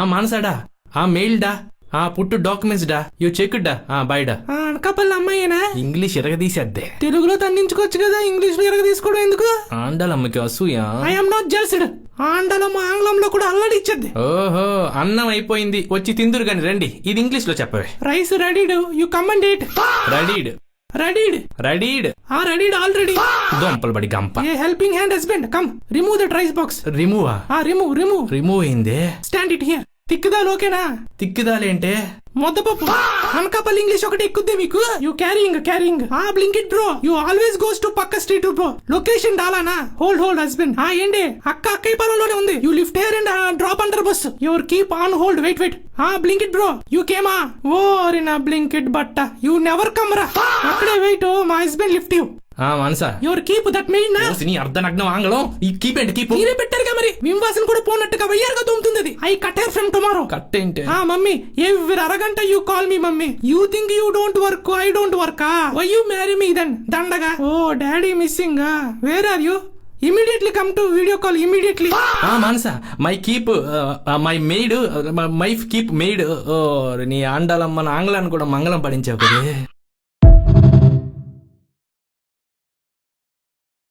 మానసాడా mail డా పుట్టు documents డా యూ చెక్ డా బాయ్ డా అనకాపల్లి అమ్మాయినా ఇంగ్లీష్ ఎరగదీసేద్దే తెలుగులో తన్నించుకోవచ్చు కదా ఇంగ్లీష్ లో ఎరగదీసుకోవడం ఎందుకు ఆండాలమ్మకి అసూయ ఐఎమ్ నాట్ జెల్స్డ్ ఆండాలమ్మ ఆంగ్లంలో కూడా అల్లడి ఇచ్చేద్ది ఓహో అన్నం అయిపోయింది వచ్చి తిందురు గాని రండి ఇది ఇంగ్లీష్ లో చెప్పవే rice readied you come and eat readied readied readied readied already దొంపలు బడి గంప a helping hand husband come remove that rice box remove remove అయిందే స్టాండ్ ఇట్ హియర్ తిక్కుదాలు ఓకేనా తిక్కుదాలేంటే మొద్దపప్పు అనకాపల్లి ఇంగ్లీష్ ఒకటి ఎక్కుద్ది మీకు you carrying Blinkit bro you always goes to పక్క స్ట్రీట్ బ్రో లొకేషన్ డాలానా హోల్డ్ హస్బెండ్ ఏంటి అక్కయ్య పొలంలోనే ఉంది you lift here and drop under bus your keep on hold wait Blinkit bro you కేమా ఓరి నా బ్లింకిట్ బట్ట యూ నెవర్ కమ్ రా అక్కడే వెయిట్ మా husband lift you Manasa your keep that main నా అర్ధనగ్నం ఆంగ్లం ఈ కీప్ ఏంటి కీప్ మీరే పెట్టారుగా మరి వింవాసన్ కూడా పోనట్టుగా వయ్యారుగా తోముతుంది I cut hair from tomorrow cut ఏంటి మమ్మీ ఎవ్రీ అరగంట you call me mummy you think you don't work I don't work why you marry me then దండగా oh daddy missing where are you immediately come to video call immediately Manasa my keep my maid my keep maid నీ ఆండాలమ్మన ఆంగ్లాన్ని కూడా మంగళం పడించావు కదా